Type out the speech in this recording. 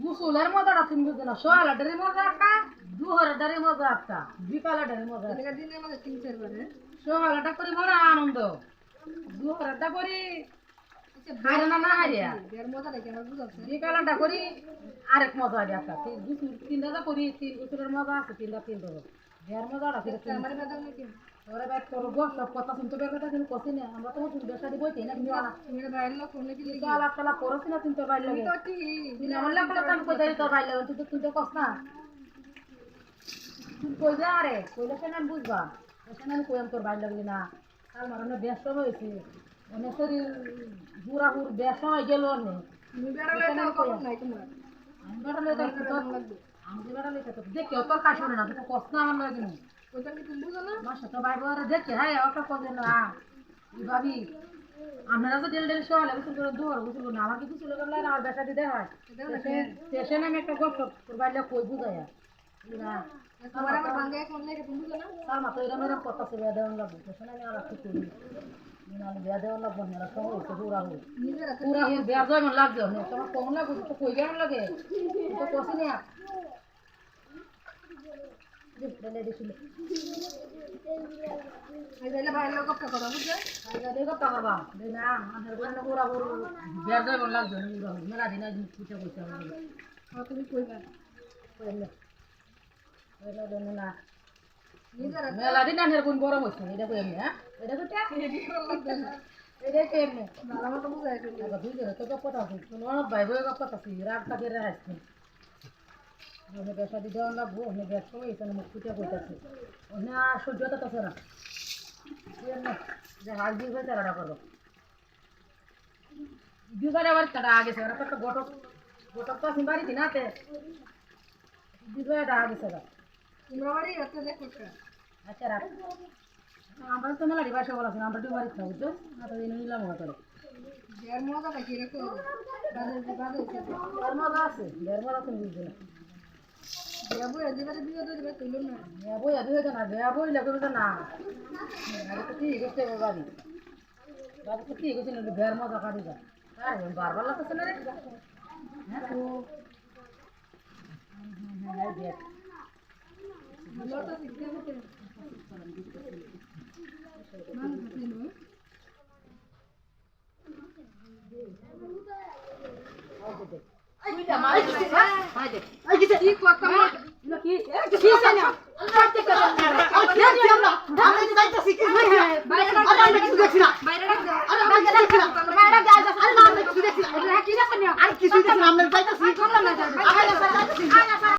গুসুলের মজাটা তুমি বুঝো না, সকালের মজা একটা, দুপুরের মজা একটা, বিকালের মজা একটা। দিনের মধ্যে 3-4 বার সকালটা করি মনে আনন্দ, দুপুরেরটা করি হারে না না হারিয়া, এর মজা নাকি আমার বুঝাচ্ছে বিকালটা করি আরেক মজা আছে একটা। তিনটা করি, 3 গুসুলের মজা আছে, তিনটা বিয়ার মজাটা ফিরে আমার বেদম নাকি ওরা ব্যাট করবো সব কথা শুনতে পেয়ে কথা কিন্তু কষি না, আমরা তো নতুন বেশা দিব না কিন্তু তুমি বাইরে লোক ফোন নাকি কিন্তু আলাপ টালাপ করছি না, চিনতে পারলে তুমি তো ঠিক দিন আমার লাগলে তো আমি কোথায় তোর পারলে তুই তো চিনতে কস না, তুই কই যা রে কইলে সে না বুঝবা, সেখানে আমি কইম তোর বাইরে লাগলি না। কাল মারানো ব্যস্ত হয়েছে অনেক শরীর হুরা হুর ব্যস্ত হয়ে গেল অনেক। তুমি বেড়ালে তো খবর নাই তোমার আমি বেড়ালে তো আমি বেড়ালে তো দেখে তোর কাজ না, তুই তো কস না আমার লাগে না ওটা কি তুমি বুঝো না আমার সাথে বাইরে বাইরে দেখে হ্যাঁ ওটা কবে না ভাবি আপনারা তো ডেল সকালে গোসল করে দুয়ার গোসল না, আমার কি গোসল করলে আমার বেটা দিতে হয় স্টেশনে আমি একটা গপ তোর বাইরে কই বুঝাই না তোমার আমার ভাঙ্গে ফোন লাগে তুমি বুঝো না তার মাথা এরম এরম কথা সে বেয়া দেওয়ান লাগবে, স্টেশনে আমি আর একটু করি নাহলে বেয়া দেওয়ান লাগবে না, সময় হচ্ছে পুরা হুল নিজেরা পুরা হুল বেয়া যায় মন লাগছে না, তোমার কম লাগবে তো কই কেমন লাগে তো কষি না এই যাইলে বাইরে লোক কথা কথা বুঝছো দেখো টাকা না আমাদের ওখানে পুরা পুরো বেয়া যায় মন লাগছে না, মেলা দিন আজ পুজো করতে হবে তুমি কইবা না নিজেরা মেলা দিন আনের কোন গরম হচ্ছে এটা কই এমনি হ্যাঁ এটা তো এটা কই এমনি ভালো মতো বুঝাই দিল আবার দুই দিন তো গপ কথা আছে কোন অনেক ভাই বই গপ কথা আছে রাগটা করে আসছে আমি বেশা দি দেওয়া লাগবো আমি বেশ সময় এখানে মুখ ফুটে কইতাছে ওনে আর সহ্য হতেছে না যে হাল দিয়ে তারা করবো দুগারে আবার কাটা আগে সে একটা গটক গটক তো আসি বাড়িতে নাতে দুগারে আগে সেটা তোমরা বাড়ি এত দেখো আচ্ছা রাখ আমরা তো মেলা ডিভাইস বলা আছে আমরা ডিভাইস খাবো বুঝছো না তো এই নিলাম করে এর মজা নাকি এরকম বাজে বাজে ধর্মদা আছে ধর্মদা তুমি বুঝবে না যাবো এদিকে বিয়ে দিবে তুইলো না বই আদি হইতো না বই লাগবে তো না আরে তো ঠিক আছে বাবি বাবু তো ঠিক আছে না ধর্মদা কাটি যা আরে বারবার লাগছে না রে হ্যাঁ তো হ্যাঁ দেখ ভালো তো শিখতে হবে মান দিলো কি কথা কি কি জানা করতে করে না আমরা যাইতাছি কি বাইরে আমরা কিছু দেখছি না বাইরে আমরা দেখছি না বাইরে যাইতাছি আরে না আমরা কিছু দেখছি না কি দেখছি না আর কিছু দেখছি না আমরা যাইতাছি আমরা